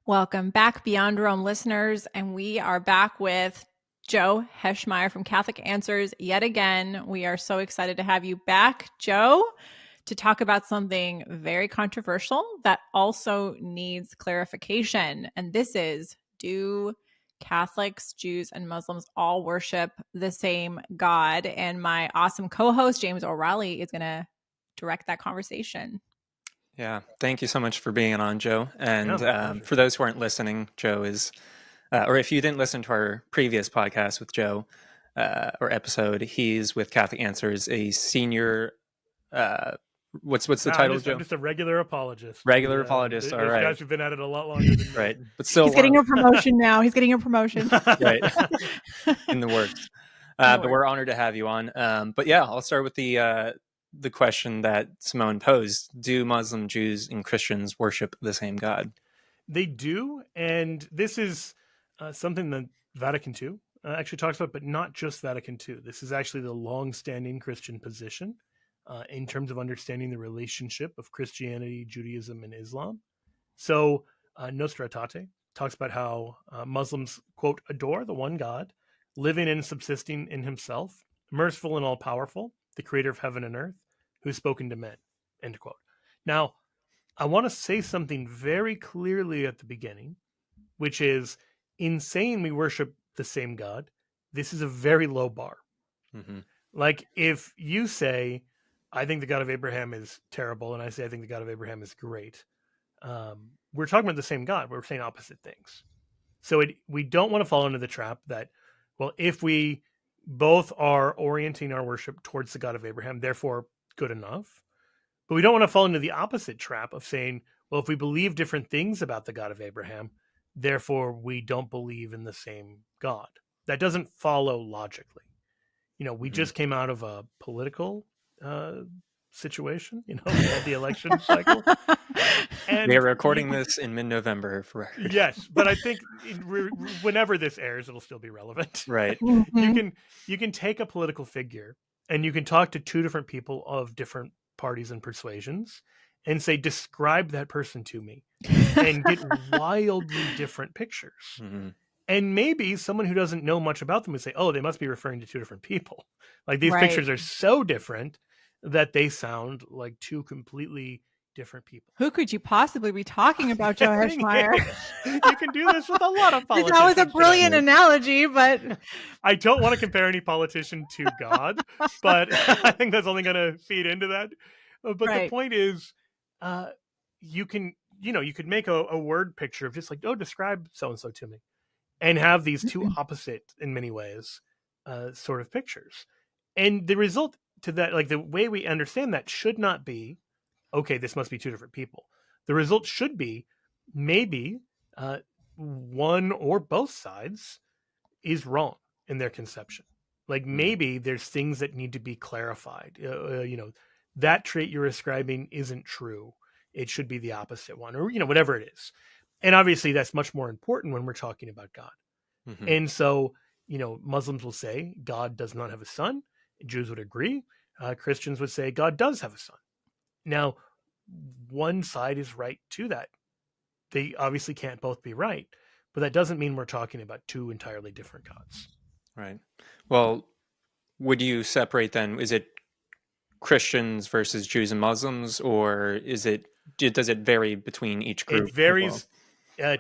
Welcome back, Beyond Rome listeners, and we are back with Joe Heschmeyer from Catholic Answers yet again. We are so excited to have you back, Joe, to talk about something very controversial that also needs clarification. And this is, do Catholics, Jews, and Muslims all worship the same God? And my awesome co-host, James O'Reilly, is going to direct that conversation. Yeah, thank you so much for being on, Joe. And for those who aren't listening, Joe is, or if you didn't listen to our previous podcast with Joe or episode, he's with Catholic Answers, a senior. What's the title, Joe? I'm just a regular apologist. Regular apologist. All right. Guys who've been at it a lot longer than me. Right, but still, he's getting a promotion now. He's getting a promotion. Right, in the works. But we're honored to have you on. But yeah, I'll start with the question that Simone posed. Do Muslim, Jews, and Christians worship the same God? They do. And this is something that Vatican II actually talks about, but not just Vatican II. This is actually the long-standing Christian position in terms of understanding the relationship of Christianity, Judaism, and Islam. So Nostra Aetate talks about how Muslims, quote, adore the one God, living and subsisting in himself, merciful and all-powerful, the creator of heaven and earth, who's spoken to men, end quote. Now, I want to say something very clearly at the beginning, which is, in saying we worship the same God, this is a very low bar. Mm-hmm. Like, if you say, I think the God of Abraham is terrible, and I say, I think the God of Abraham is great, we're talking about the same God. We're saying opposite things. So we don't want to fall into the trap that, well, if we both are orienting our worship towards the God of Abraham, therefore good enough. But we don't want to fall into the opposite trap of saying, well, if we believe different things about the God of Abraham, therefore we don't believe in the same God. That doesn't follow logically. We just came out of a political situation, the election cycle. And they're recording this in mid-November. Yes, but I think whenever this airs, it'll still be relevant. Right. Mm-hmm. You can take a political figure and you can talk to two different people of different parties and persuasions and say, describe that person to me, and get wildly different pictures. Mm-hmm. And maybe someone who doesn't know much about them would say, oh, they must be referring to two different people. Like, these pictures are so different that they sound like two completely different people. Who could you possibly be talking about, Joe Heschmeyer? You can do this with a lot of politicians. That was a brilliant analogy, but I don't want to compare any politician to God, but I think that's only going to feed into that. But the point is, you could make a word picture of just like, oh, describe so-and-so to me, and have these two opposite, in many ways, sort of pictures. And the result to that, like the way we understand that, should not be, okay, this must be two different people. The result should be maybe one or both sides is wrong in their conception. Like, maybe there's things that need to be clarified. That trait you're ascribing isn't true. It should be the opposite one, or, whatever it is. And obviously that's much more important when we're talking about God. Mm-hmm. And so, Muslims will say God does not have a son. Jews would agree. Christians would say God does have a son. Now, one side is right to that. They obviously can't both be right, but that doesn't mean we're talking about two entirely different gods. Right. Well, would you separate then? Is it Christians versus Jews and Muslims, or does it vary between each group? It varies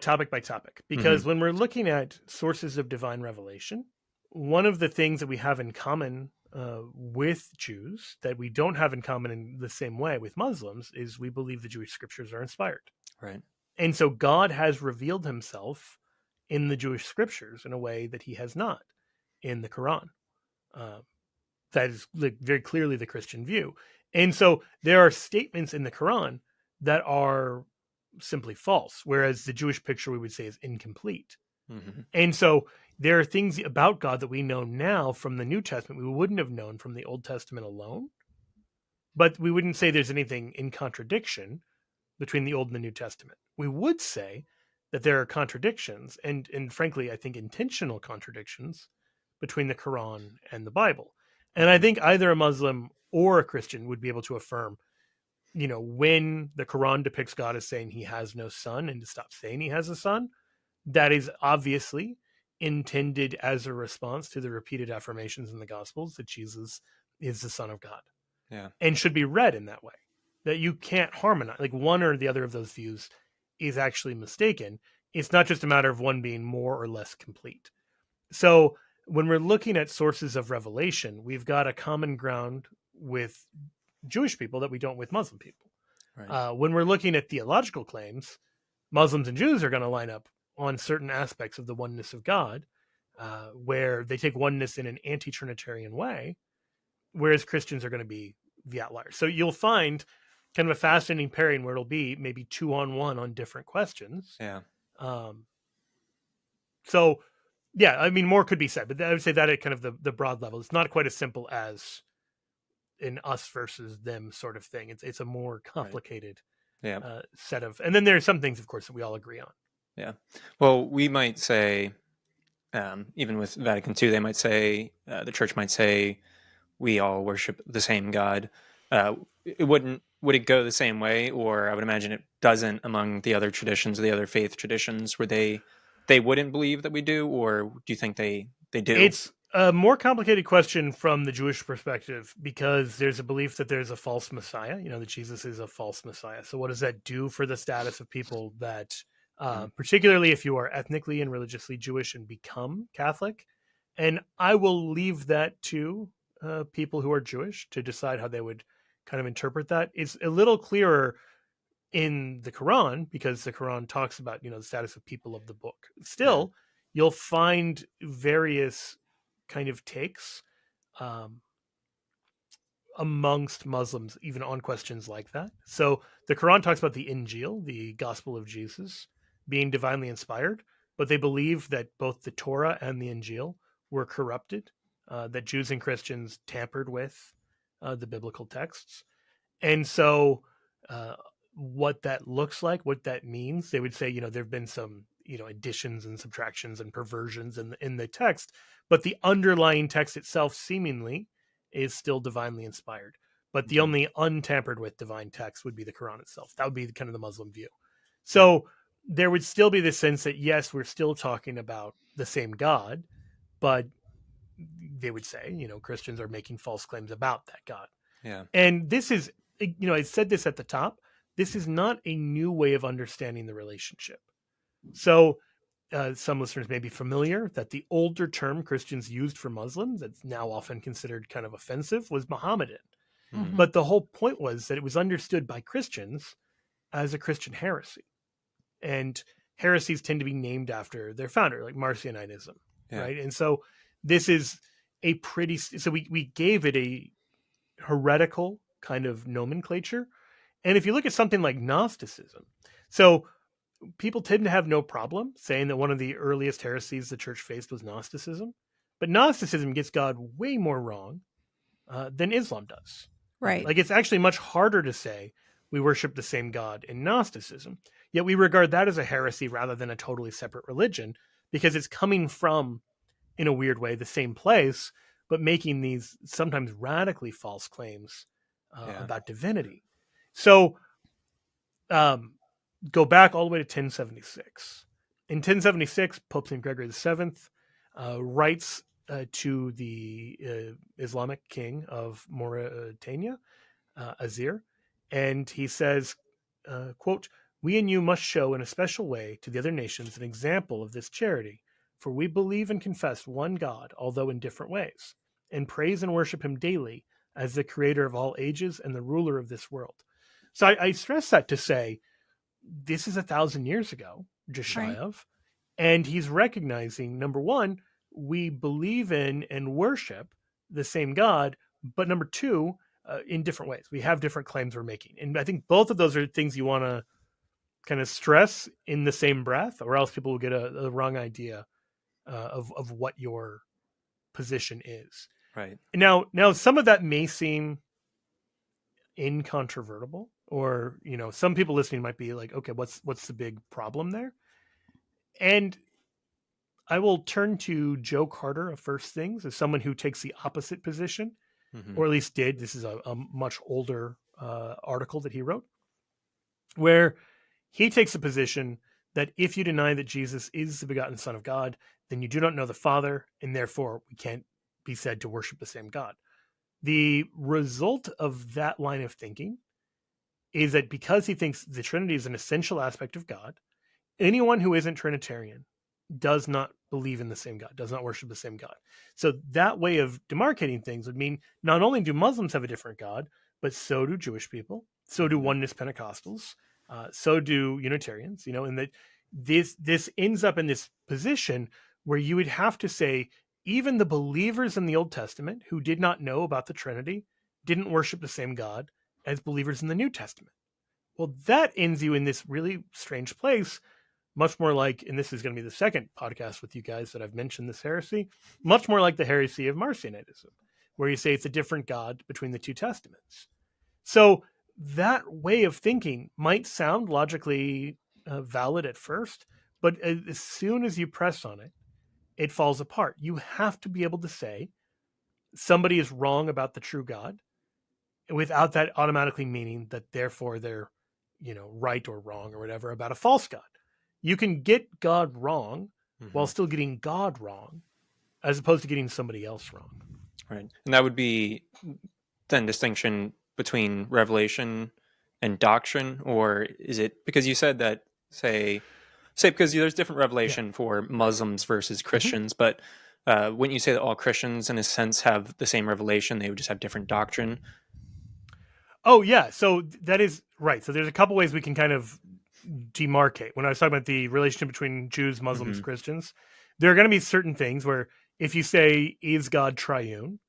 topic by topic, because when we're looking at sources of divine revelation, one of the things that we have in common with Jews that we don't have in common in the same way with Muslims is we believe the Jewish scriptures are inspired. Right. And so God has revealed himself in the Jewish scriptures in a way that he has not in the Quran. That is very clearly the Christian view. And so there are statements in the Quran that are simply false, whereas the Jewish picture we would say is incomplete. Mm-hmm. And so there are things about God that we know now from the New Testament we wouldn't have known from the Old Testament alone. But we wouldn't say there's anything in contradiction between the Old and the New Testament. We would say that there are contradictions, and frankly, I think intentional contradictions between the Quran and the Bible. And I think either a Muslim or a Christian would be able to affirm when the Quran depicts God as saying he has no son and to stop saying he has a son, that is obviously intended as a response to the repeated affirmations in the Gospels that Jesus is the Son of God. Yeah. And should be read in that way, that you can't harmonize. Like one or the other of those views is actually mistaken. It's not just a matter of one being more or less complete. So when we're looking at sources of revelation, we've got a common ground with Jewish people that we don't with Muslim people. Right. When we're looking at theological claims, Muslims and Jews are going to line up on certain aspects of the oneness of God, where they take oneness in an anti-Trinitarian way, whereas Christians are going to be the outliers. So you'll find kind of a fascinating pairing where it'll be maybe 2-on-1 on different questions. Yeah. So, yeah, I mean, more could be said, but I would say that at kind of the broad level, it's not quite as simple as an us versus them sort of thing. It's a more complicated set of, and then there are some things, of course, that we all agree on. Yeah. Well, we might say, even with Vatican II, they might say, the church might say, we all worship the same God. Would it go the same way? Or I would imagine it doesn't among the other traditions, the other faith traditions, where they wouldn't believe that we do, or do you think they do? It's a more complicated question from the Jewish perspective, because there's a belief that there's a false Messiah, that Jesus is a false Messiah. So what does that do for the status of people that, particularly if you are ethnically and religiously Jewish and become Catholic? And I will leave that to people who are Jewish to decide how they would kind of interpret that. It's a little clearer in the Quran, because the Quran talks about, the status of people of the book. Still, you'll find various kind of takes amongst Muslims, even on questions like that. So the Quran talks about the Injil, the Gospel of Jesus, being divinely inspired, but they believe that both the Torah and the Injil were corrupted, that Jews and Christians tampered with the biblical texts. And so what that looks like, what that means, they would say, there have been some, additions and subtractions and perversions in the text, but the underlying text itself seemingly is still divinely inspired. But the only untampered with divine text would be the Quran itself. That would be kind of the Muslim view. So there would still be the sense that, yes, we're still talking about the same God, but they would say, Christians are making false claims about that God. Yeah. And this is, I said this at the top, this is not a new way of understanding the relationship. So some listeners may be familiar that the older term Christians used for Muslims, that's now often considered kind of offensive, was Mohammedan. Mm-hmm. But the whole point was that it was understood by Christians as a Christian heresy. And heresies tend to be named after their founder, like Marcionitism, right? And so this is a pretty, so we gave it a heretical kind of nomenclature. And if you look at something like Gnosticism, so people tend to have no problem saying that one of the earliest heresies the church faced was Gnosticism, but Gnosticism gets God way more wrong than Islam does. Right. Like, it's actually much harder to say we worship the same God in Gnosticism, yet we regard that as a heresy rather than a totally separate religion, because it's coming from, in a weird way, the same place, but making these sometimes radically false claims about divinity. So go back all the way to 1076. In 1076, Pope St. Gregory VII writes to the Islamic king of Mauritania, Azir, and he says, quote, "We and you must show in a special way to the other nations an example of this charity, for we believe and confess one God, although in different ways, and praise and worship him daily as the creator of all ages and the ruler of this world." So I stress that to say, this is 1,000 years ago, just shy of, and he's recognizing, number one, we believe in and worship the same God, but number two, in different ways. We have different claims we're making. And I think both of those are things you want to kind of stress in the same breath, or else people will get a wrong idea of what your position is. Right. Now, some of that may seem incontrovertible, or, some people listening might be like, okay, what's the big problem there? And I will turn to Joe Carter of First Things as someone who takes the opposite position, or at least did. This is a much older article that he wrote, where he takes a position that if you deny that Jesus is the begotten Son of God, then you do not know the Father, and therefore we can't be said to worship the same God. The result of that line of thinking is that because he thinks the Trinity is an essential aspect of God, anyone who isn't Trinitarian does not believe in the same God, does not worship the same God. So that way of demarcating things would mean not only do Muslims have a different God, but so do Jewish people, so do Oneness Pentecostals, so do Unitarians, and that this ends up in this position where you would have to say, even the believers in the Old Testament who did not know about the Trinity didn't worship the same God as believers in the New Testament. Well, that ends you in this really strange place, much more like, and this is going to be the second podcast with you guys that I've mentioned this heresy, much more like the heresy of Marcionitism, where you say it's a different God between the two testaments. So that way of thinking might sound logically valid at first, but as soon as you press on it, it falls apart. You have to be able to say somebody is wrong about the true God without that automatically meaning that therefore they're, right or wrong or whatever about a false God. You can get God wrong while still getting God wrong, as opposed to getting somebody else wrong. Right. And that would be then distinction between revelation and doctrine, or is it because you said that, say because there's different revelation for Muslims versus Christians, but wouldn't you say that all Christians in a sense have the same revelation, they would just have different doctrine? Oh yeah, so that is right. So there's a couple ways we can kind of demarcate. When I was talking about the relationship between Jews, Muslims, Christians, there are going to be certain things where if you say, is God triune?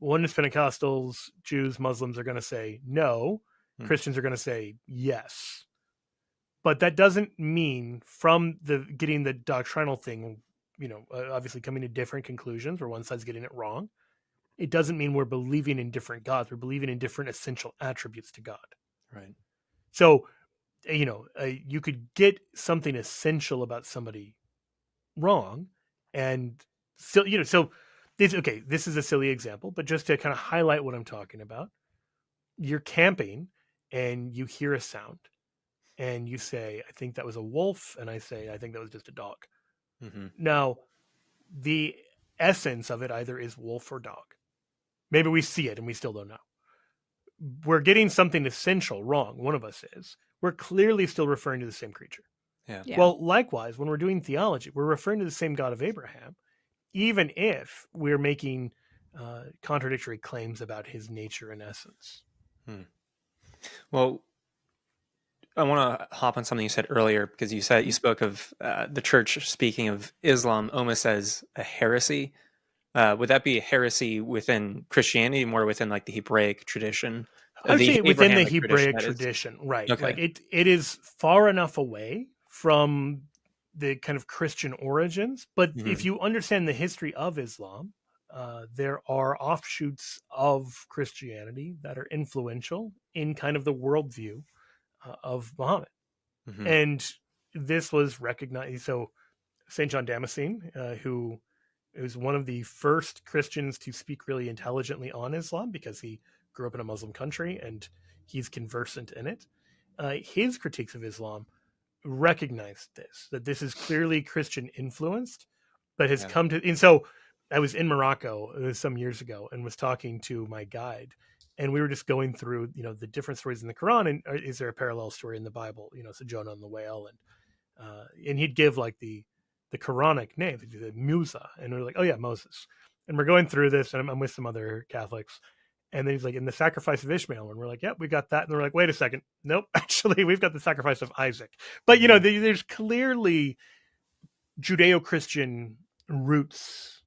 Oneness Pentecostals, Jews, Muslims are going to say no. Christians are going to say yes. But that doesn't mean from getting the doctrinal thing, obviously coming to different conclusions where one side's getting it wrong. It doesn't mean we're believing in different gods. We're believing in different essential attributes to God. Right. So, you could get something essential about somebody wrong and still, so this is a silly example, but just to kind of highlight what I'm talking about, you're camping and you hear a sound and you say, I think that was a wolf. And I say, I think that was just a dog. Now, the essence of it either is wolf or dog. Maybe we see it and we still don't know. We're getting something essential wrong. One of us is. We're clearly still referring to the same creature. Yeah. Well, likewise, when we're doing theology, we're referring to the same God of Abraham, even if we're making contradictory claims about his nature and essence. Well, I want to hop on something you said earlier, because you spoke of the church speaking of Islam almost as a heresy. Would that be a heresy within Christianity, more within like the Hebraic tradition? I would say within the Hebraic tradition, right? Okay. Like it is far enough away from the kind of Christian origins, but if you understand the history of Islam, there are offshoots of Christianity that are influential in kind of the worldview of Muhammad, and this was recognized. So St. John Damascene, who is one of the first Christians to speak really intelligently on Islam because he grew up in a Muslim country and he's conversant in it. His critiques of Islam recognized that this is clearly Christian influenced, but has come to, and so I was in Morocco some years ago and was talking to my guide, and we were just going through, the different stories in the Quran, and is there a parallel story in the Bible? So Jonah and the whale, and he'd give like the Quranic name, the Musa, and we're like, oh yeah, Moses. And we're going through this, and I'm with some other Catholics, and then he's like, in the sacrifice of Ishmael, and we're like, yep, we got that, and they're like, wait a second, nope, actually, we've got the sacrifice of Isaac. But there's clearly Judeo-Christian roots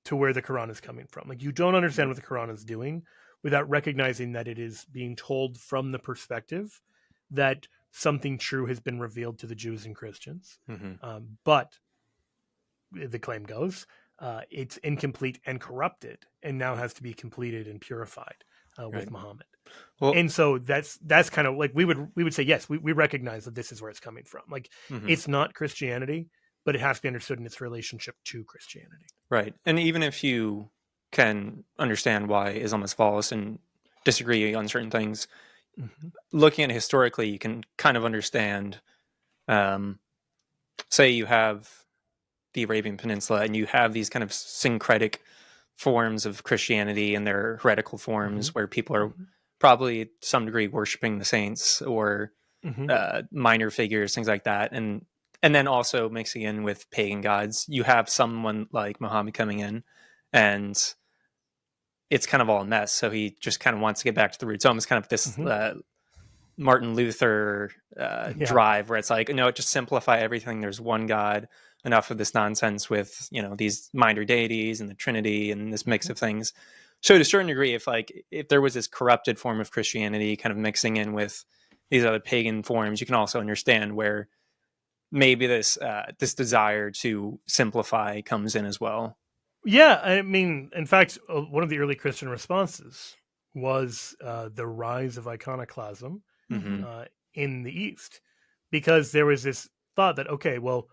to where the Quran is coming from. Like, you don't understand what the Quran is doing without recognizing that it is being told from the perspective that something true has been revealed to the Jews and Christians. But the claim goes, it's incomplete and corrupted and now has to be completed and purified with Muhammad. Well, and so that's kind of like, we would say, yes, we recognize that this is where it's coming from. Like, it's not Christianity, but it has to be understood in its relationship to Christianity. Right. And even if you can understand why Islam is false and disagree on certain things. Mm-hmm. Looking at it historically, you can kind of understand, say you have the Arabian Peninsula and you have these kind of syncretic forms of Christianity and their heretical forms where people are probably to some degree worshiping the saints or minor figures, things like that. And then also mixing in with pagan gods, you have someone like Muhammad coming in and it's kind of all a mess. So he just kind of wants to get back to the roots. Almost kind of this Martin Luther drive where it's like, no, just simplify everything. There's one God, enough of this nonsense with, these minor deities and the Trinity and this mix of things. So to a certain degree, if there was this corrupted form of Christianity kind of mixing in with these other pagan forms, you can also understand where maybe this desire to simplify comes in as well. Yeah, I mean, in fact, one of the early Christian responses was the rise of iconoclasm in the East, because there was this thought that, okay, well,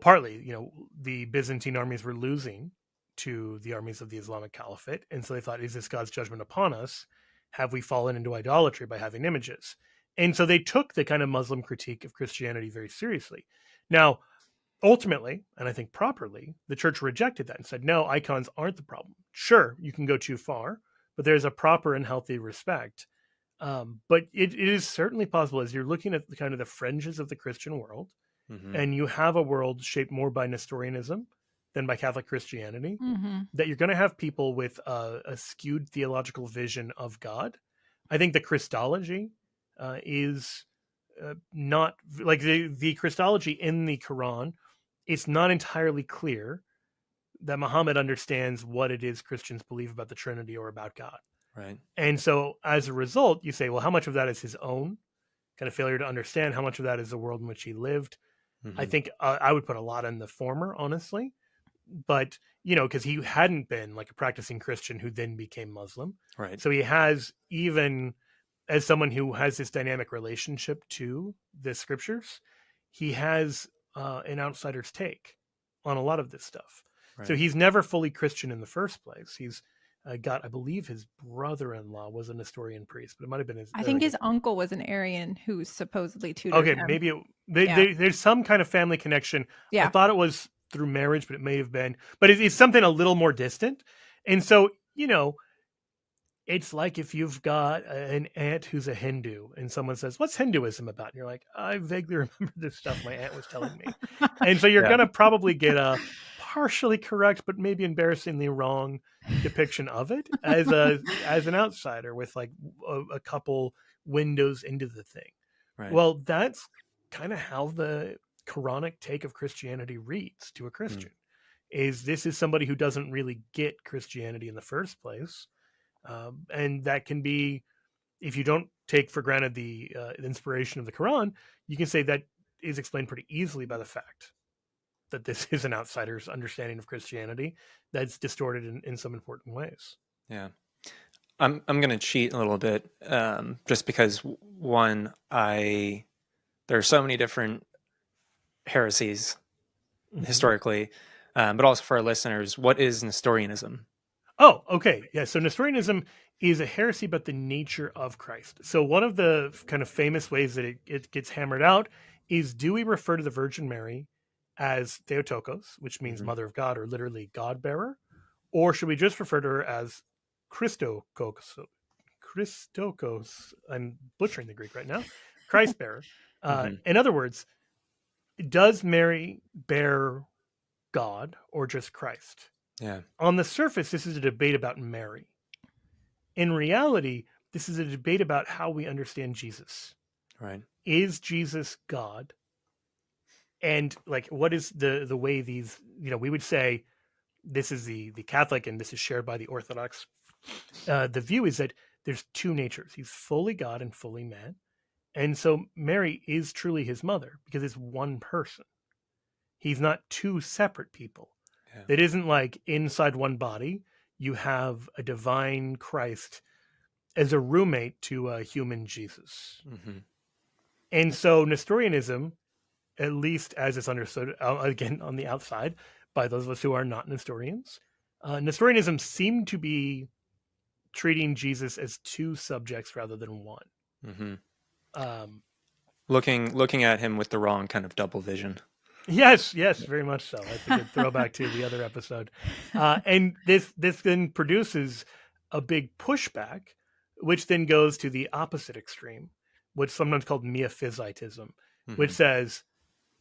partly, the Byzantine armies were losing to the armies of the Islamic Caliphate, and so they thought, is this God's judgment upon us? Have we fallen into idolatry by having images? And so they took the kind of Muslim critique of Christianity very seriously. Now, ultimately, and I think properly, the church rejected that and said, no, icons aren't the problem. Sure, you can go too far, but there's a proper and healthy respect. But it is certainly possible, as you're looking at the kind of the fringes of the Christian world, and you have a world shaped more by Nestorianism than by Catholic Christianity, that you're going to have people with a skewed theological vision of God. I think the Christology is not like the Christology in the Quran. It's not entirely clear that Muhammad understands what it is Christians believe about the Trinity or about God. Right. And so as a result, you say, well, how much of that is his own kind of failure to understand? How much of that is the world in which he lived? I think I would put a lot in the former, honestly. But, because he hadn't been like a practicing Christian who then became Muslim. Right. So he has, even as someone who has this dynamic relationship to the scriptures, he has an outsider's take on a lot of this stuff. Right. So he's never fully Christian in the first place. He's got, I believe his brother-in-law was a Nestorian priest, but it might have been his... I think his uncle was an Arian who supposedly tutored him. Maybe there's some kind of family connection. Yeah. I thought it was through marriage, but it may have been. But it's something a little more distant. And so, it's like if you've got an aunt who's a Hindu and someone says, what's Hinduism about? And you're like, I vaguely remember this stuff my aunt was telling me. And so you're going to probably get a partially correct, but maybe embarrassingly wrong depiction of it as an outsider with like a couple windows into the thing. Right. Well, that's kind of how the Quranic take of Christianity reads to a Christian. Is this is somebody who doesn't really get Christianity in the first place. And that can be, if you don't take for granted the inspiration of the Quran, you can say that is explained pretty easily by the fact that this is an outsider's understanding of Christianity that's distorted in some important ways. Yeah. I'm going to cheat a little bit, just because one, there are so many different heresies historically, but also for our listeners, what is Nestorianism? Oh, okay. Yeah. So Nestorianism is a heresy about the nature of Christ. So one of the kind of famous ways that it gets hammered out is, do we refer to the Virgin Mary as Theotokos, which means Mother of God, or literally God bearer? Or should we just refer to her as Christokos? I'm butchering the Greek right now. Christ bearer. In other words, does Mary bear God or just Christ? Yeah. On the surface, this is a debate about Mary. In reality, this is a debate about how we understand Jesus. Right. Is Jesus God? And like, what is the way these, we would say this is the Catholic, and this is shared by the Orthodox. The view is that there's two natures. He's fully God and fully man. And so Mary is truly his mother because it's one person. He's not two separate people. Yeah. It isn't like inside one body, you have a divine Christ as a roommate to a human Jesus. And so Nestorianism, at least as it's understood, again, on the outside, by those of us who are not Nestorians, Nestorianism seemed to be treating Jesus as two subjects rather than one. Mm-hmm. Looking at him with the wrong kind of double vision. Yes, very much so. That's a good throwback to the other episode. And this then produces a big pushback, which then goes to the opposite extreme, what's sometimes called miaphysitism, which says,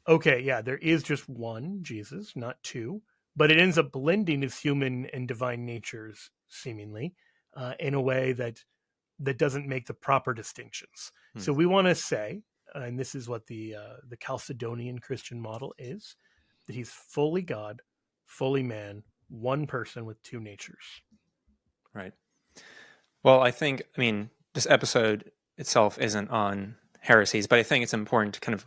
okay, yeah, there is just one Jesus, not two, but it ends up blending his human and divine natures, seemingly, in a way that doesn't make the proper distinctions. So we want to say, and this is what the Chalcedonian Christian model is, that he's fully God, fully man, one person with two natures. Right. Well, I mean, this episode itself isn't on heresies, but I think it's important to kind of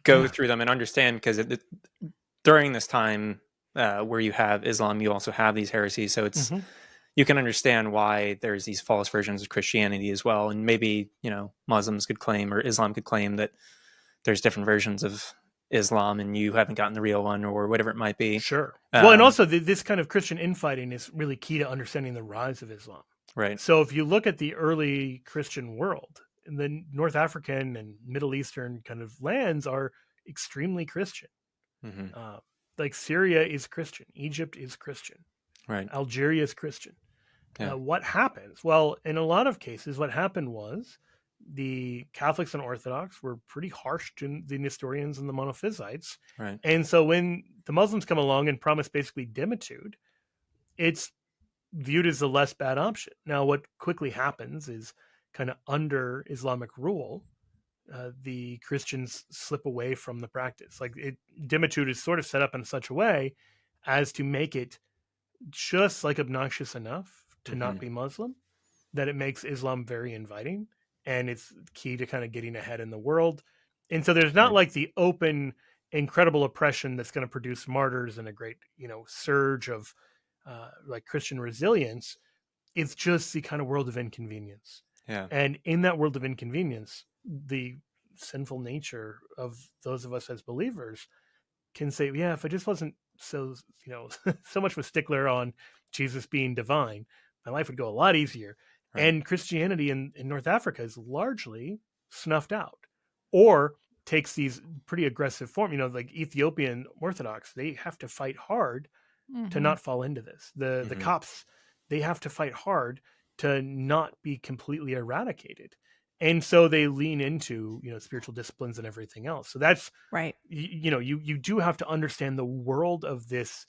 go through them and understand, because during this time where you have Islam, you also have these heresies. So it's you can understand why there's these false versions of Christianity as well. And maybe, Muslims could claim, or Islam could claim, that there's different versions of Islam and you haven't gotten the real one, or whatever it might be. Sure. Well, and also this kind of Christian infighting is really key to understanding the rise of Islam. Right. So if you look at the early Christian world, the North African and Middle Eastern kind of lands are extremely Christian. Like Syria is Christian. Egypt is Christian. Right. Algeria is Christian. Yeah. What happens? Well, in a lot of cases, what happened was the Catholics and Orthodox were pretty harsh to the Nestorians and the Monophysites. Right. And so when the Muslims come along and promise basically Dhimmitude, it's viewed as the less bad option. Now, what quickly happens is, kind of under Islamic rule, the Christians slip away from the practice. Like Dhimmitude is sort of set up in such a way as to make it just like obnoxious enough to not be Muslim, that it makes Islam very inviting, and it's key to kind of getting ahead in the world. And so there's not like the open, incredible oppression that's going to produce martyrs and a great, surge of like Christian resilience. It's just the kind of world of inconvenience. Yeah. And in that world of inconvenience, the sinful nature of those of us as believers can say, yeah, if I just wasn't so, so much of a stickler on Jesus being divine, my life would go a lot easier. Right. And Christianity in North Africa is largely snuffed out, or takes these pretty aggressive form. Like Ethiopian Orthodox, they have to fight hard to not fall into this. The Copts, they have to fight hard to not be completely eradicated. And so they lean into, spiritual disciplines and everything else. So that's right. You do have to understand the world of this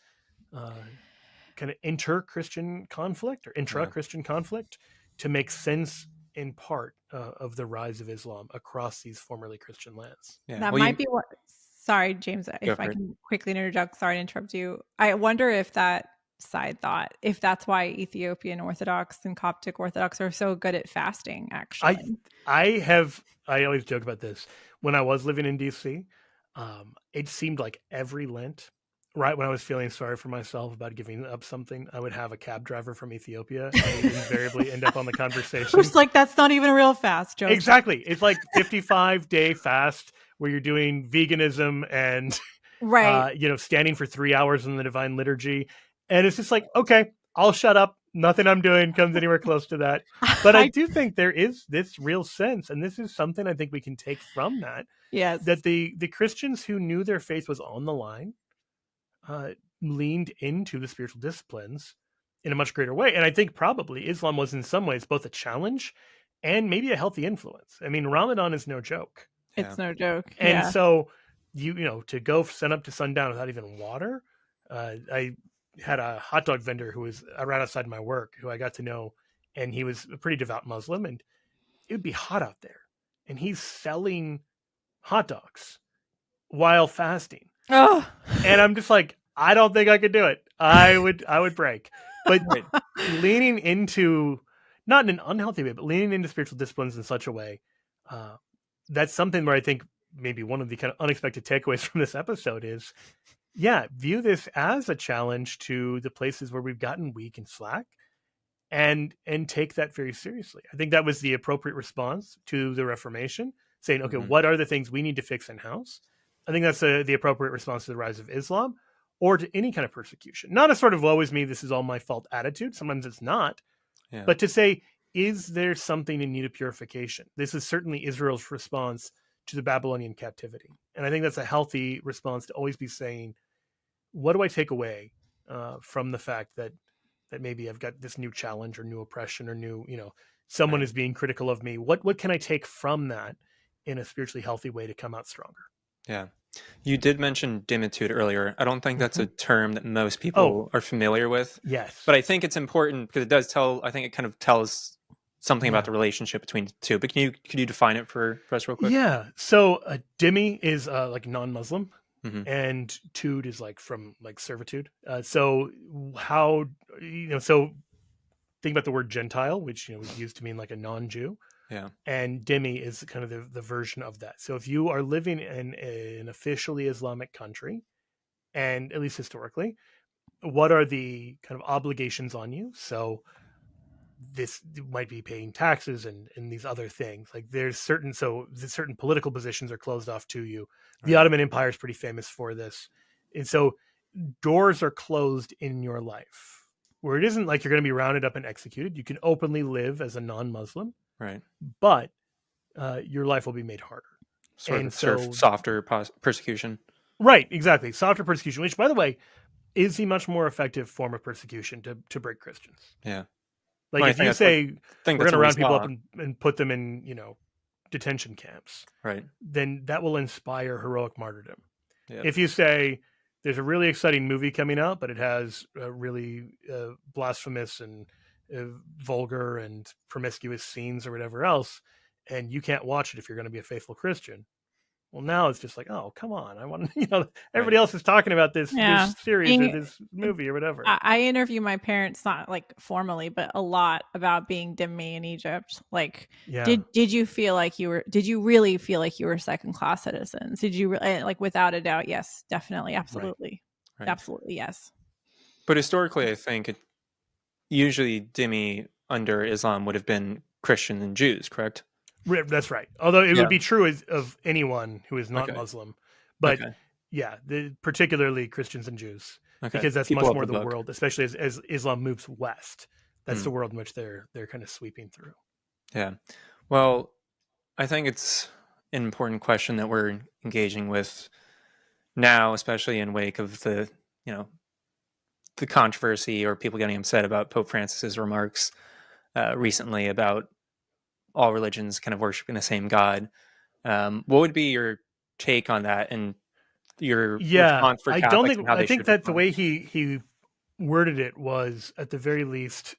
kind of inter-Christian conflict, or intra-Christian conflict, to make sense in part of the rise of Islam across these formerly Christian lands. Yeah. That might be what. Sorry, James, if I can quickly interject. Sorry to interrupt you. I wonder if that side thought, if that's why Ethiopian Orthodox and Coptic Orthodox are so good at fasting, actually. I always joke about this. When I was living in DC, it seemed like every Lent, right when I was feeling sorry for myself about giving up something, I would have a cab driver from Ethiopia, and we'd invariably end up on the conversation. It's like, that's not even a real fast, Joe. Exactly. It's like 55-day fast where you're doing veganism and right, standing for 3 hours in the Divine Liturgy. And it's just like, okay, I'll shut up. Nothing I'm doing comes anywhere close to that. But I do think there is this real sense, and this is something I think we can take from that. Yes. That the Christians who knew their faith was on the line leaned into the spiritual disciplines in a much greater way. And I think probably Islam was in some ways both a challenge and maybe a healthy influence. I mean, Ramadan is no joke. It's no joke. And so, to go sun up to sundown without even water. I had a hot dog vendor who was right outside my work, who I got to know, and he was a pretty devout Muslim, and it would be hot out there, and he's selling hot dogs while fasting. Oh, and I'm just like, I don't think I could do it. I would break. But leaning into, not in an unhealthy way, but leaning into spiritual disciplines in such a way, that's something where I think maybe one of the kind of unexpected takeaways from this episode is, view this as a challenge to the places where we've gotten weak and slack, and take that very seriously. I think that was the appropriate response to the Reformation, saying, okay, what are the things we need to fix in house? I think that's the appropriate response to the rise of Islam, or to any kind of persecution. Not a sort of woe is me, this is all my fault attitude. Sometimes it's not. Yeah. But to say, is there something in need of purification? This is certainly Israel's response to the Babylonian captivity. And I think that's a healthy response to always be saying, what do I take away from the fact that maybe I've got this new challenge or new oppression or new, someone Right. is being critical of me. What can I take from that in a spiritually healthy way to come out stronger? Yeah. You did mention Dhimmitude earlier. I don't think that's a term that most Oh, people are familiar with, yes. but I think it's important because it does I think it kind of tells something about the relationship between the two. But could you define it for us real quick? Yeah. So a dhimmi is like non-Muslim, Mm-hmm. and tude is like from like servitude. So how, so think about the word Gentile, which, we used to mean like a non-Jew. Yeah. And dhimmi is kind of the version of that. So if you are living in an officially Islamic country, and at least historically, what are the kind of obligations on you? So this might be paying taxes and these other things. Like there's certain political positions are closed off to you. The Right. Ottoman Empire is pretty famous for this. And so doors are closed in your life where it isn't like you're going to be rounded up and executed. You can openly live as a non-Muslim, Right. but your life will be made harder. Sort of softer persecution. Right, exactly. Softer persecution, which, by the way, is the much more effective form of persecution to break Christians. Yeah. Like Well, if you say we're going to round people up and put them in, detention camps, right, then that will inspire heroic martyrdom. Yeah. If you say there's a really exciting movie coming out, but it has really blasphemous and vulgar and promiscuous scenes or whatever else, and you can't watch it if you're going to be a faithful Christian. Well, now it's just like, oh, come on. I want to, everybody else is talking about this series or this movie or whatever. I interview my parents, not like formally, but a lot about being dhimmi in Egypt. Like, did you really feel like you were second class citizens? Did you like, without a doubt? Yes, definitely. Absolutely. Right. Absolutely. Yes. But historically, I think usually dhimmi under Islam would have been Christian and Jews, correct? That's right. Although it would be true of anyone who is not Muslim, but particularly Christians and Jews, because that's much more the world, especially as Islam moves west. That's the world in which they're kind of sweeping through. Yeah. Well, I think it's an important question that we're engaging with now, especially in wake of the controversy or people getting upset about Pope Francis's remarks recently about all religions kind of worshiping the same God. What would be your take on that and your response for Catholics? I think that the way he worded it was at the very least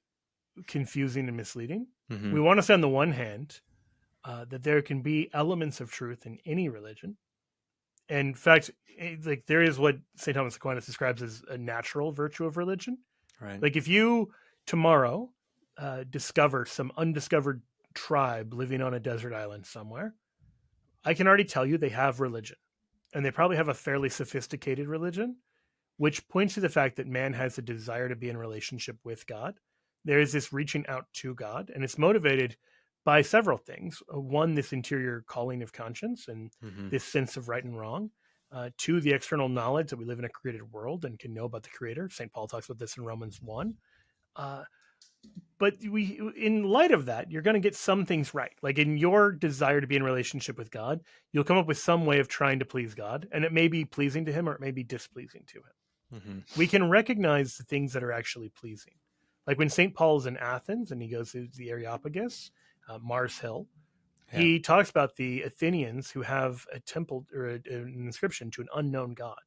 confusing and misleading. Mm-hmm. We want to say on the one hand that there can be elements of truth in any religion. And in fact, like there is what St. Thomas Aquinas describes as a natural virtue of religion. Right. Like if you tomorrow discover some undiscovered tribe living on a desert island somewhere, I can already tell you they have religion, and they probably have a fairly sophisticated religion, which points to the fact that man has a desire to be in relationship with God. There is this reaching out to God, and it's motivated by several things. One, this interior calling of conscience and this sense of right and wrong. Two, the external knowledge that we live in a created world and can know about the Creator. St. Paul talks about this in Romans 1. But in light of that, you're going to get some things right. Like in your desire to be in relationship with God, you'll come up with some way of trying to please God, and it may be pleasing to him or it may be displeasing to him. Mm-hmm. We can recognize the things that are actually pleasing. Like when St. Paul is in Athens and he goes to the Areopagus, Mars Hill, he talks about the Athenians who have a temple or an inscription to an unknown God.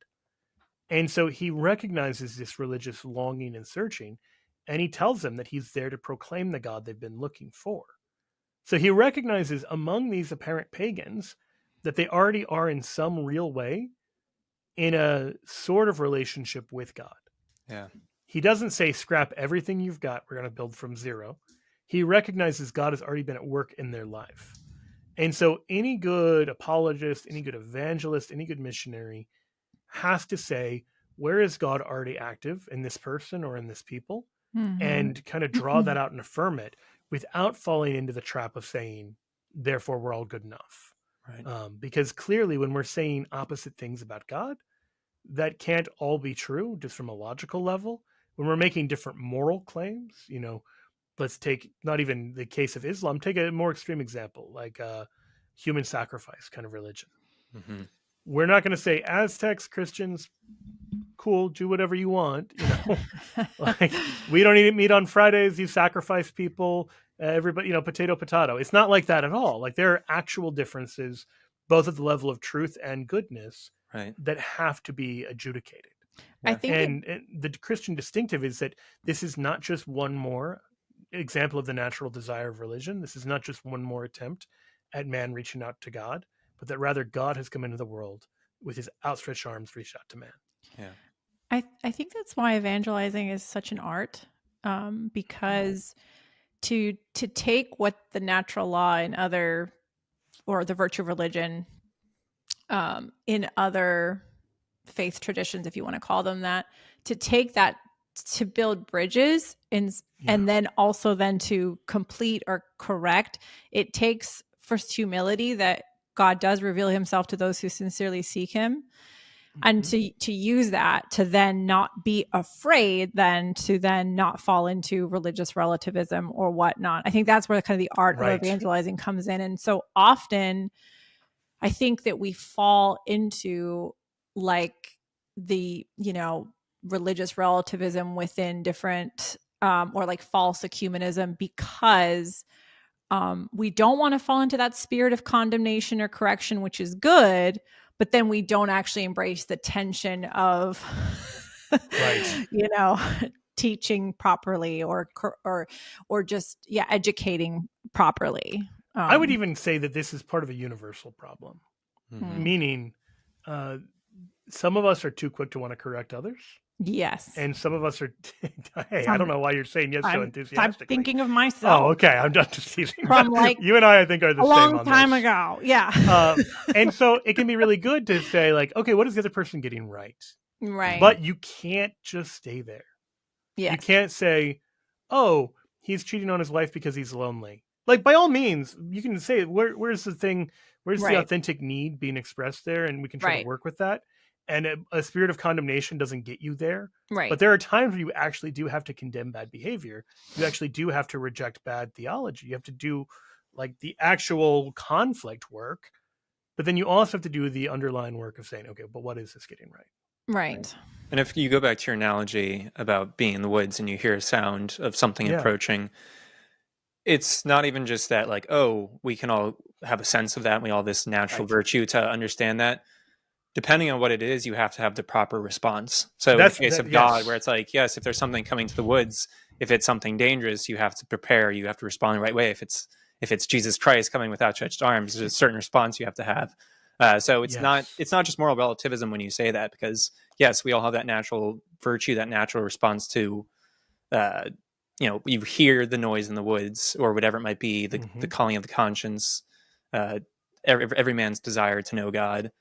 And so he recognizes this religious longing and searching, and he tells them that he's there to proclaim the God they've been looking for. So he recognizes among these apparent pagans that they already are in some real way in a sort of relationship with God. Yeah. He doesn't say, scrap everything you've got, we're going to build from zero. He recognizes God has already been at work in their life. And so any good apologist, any good evangelist, any good missionary has to say, where is God already active in this person or in this people? Mm-hmm. And kind of draw that out and affirm it without falling into the trap of saying, therefore, we're all good enough. Right. Because clearly when we're saying opposite things about God, that can't all be true just from a logical level. When we're making different moral claims, let's take not even the case of Islam, take a more extreme example, like human sacrifice kind of religion. Mm-hmm. We're not going to say Aztecs, Christians, cool, do whatever you want. Like, we don't eat meat on Fridays. You sacrifice people, everybody, potato. It's not like that at all. Like, there are actual differences, both at the level of truth and goodness, right, that have to be adjudicated. I think, and the Christian distinctive is that this is not just one more example of the natural desire of religion. This is not just one more attempt at man reaching out to God, but that rather God has come into the world with his outstretched arms reached out to man. Yeah. I think that's why evangelizing is such an art, because to take what the natural law in other, or the virtue of religion, in other faith traditions, if you want to call them that, to take that to build bridges and then also then to complete or correct, it takes first humility that God does reveal himself to those who sincerely seek him. And to use that to then not be afraid, then to then not fall into religious relativism or whatnot. I think that's where kind of the art of evangelizing comes in. And so often I think that we fall into like the, religious relativism within different or like false ecumenism, because we don't want to fall into that spirit of condemnation or correction, which is good, but then we don't actually embrace the tension of, teaching properly or just, educating properly. I would even say that this is part of a universal problem, meaning some of us are too quick to want to correct others. Yes. And some of us are, hey, I don't know why you're saying yes so enthusiastically. I'm thinking of myself. Oh, okay. I'm just teasing. From like you and I think, are the same on this. A long time ago. Yeah. And so it can be really good to say like, okay, what is the other person getting right? Right. But you can't just stay there. Yes. You can't say, oh, he's cheating on his wife because he's lonely. Like, by all means, you can say, where's the thing? Where's the authentic need being expressed there? And we can try to work with that. And a spirit of condemnation doesn't get you there. Right. But there are times where you actually do have to condemn bad behavior. You actually do have to reject bad theology. You have to do like the actual conflict work. But then you also have to do the underlying work of saying, okay, but what is this getting right? Right. And if you go back to your analogy about being in the woods and you hear a sound of something approaching, it's not even just that like, oh, we can all have a sense of that and we all this natural virtue to understand that. Depending on what it is, you have to have the proper response. So in the case of God, where it's like, yes, if there's something coming to the woods, if it's something dangerous, you have to prepare, you have to respond the right way. If it's Jesus Christ coming with outstretched arms, there's a certain response you have to have. So it's not just moral relativism when you say that, because yes, we all have that natural virtue, that natural response to, you hear the noise in the woods or whatever it might be, the calling of the conscience, every man's desire to know God.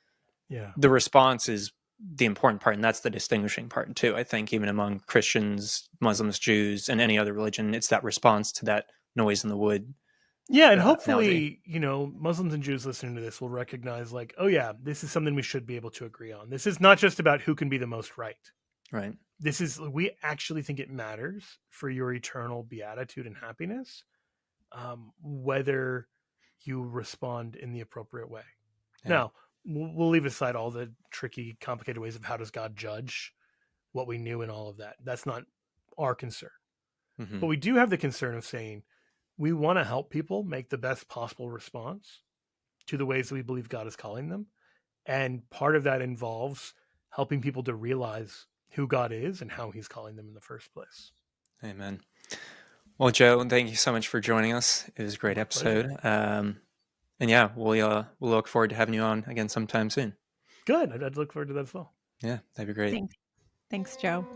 Yeah. The response is the important part, and that's the distinguishing part too. I think even among Christians, Muslims, Jews, and any other religion, it's that response to that noise in the wood. Yeah, and hopefully, Muslims and Jews listening to this will recognize like, oh yeah, this is something we should be able to agree on. This is not just about who can be the most right. Right. We actually think it matters for your eternal beatitude and happiness, whether you respond in the appropriate way. Yeah. Now, we'll leave aside all the tricky, complicated ways of how does God judge what we knew and all of that. That's not our concern. Mm-hmm. But we do have the concern of saying we want to help people make the best possible response to the ways that we believe God is calling them. And part of that involves helping people to realize who God is and how he's calling them in the first place. Amen. Well, Joe, thank you so much for joining us. It was a great episode. And yeah, we'll look forward to having you on again sometime soon. Good. I'd look forward to that as well. Yeah, that'd be great. Thanks, Joe.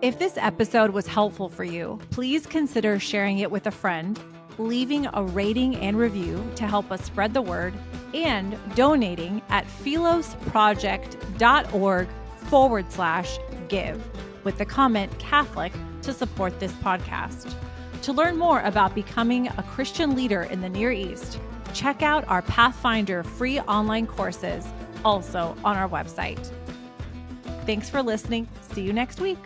If this episode was helpful for you, please consider sharing it with a friend, leaving a rating and review to help us spread the word, and donating at philosproject.org/give with the comment Catholic to support this podcast. To learn more about becoming a Christian leader in the Near East, check out our Pathfinder free online courses, also on our website. Thanks for listening. See you next week.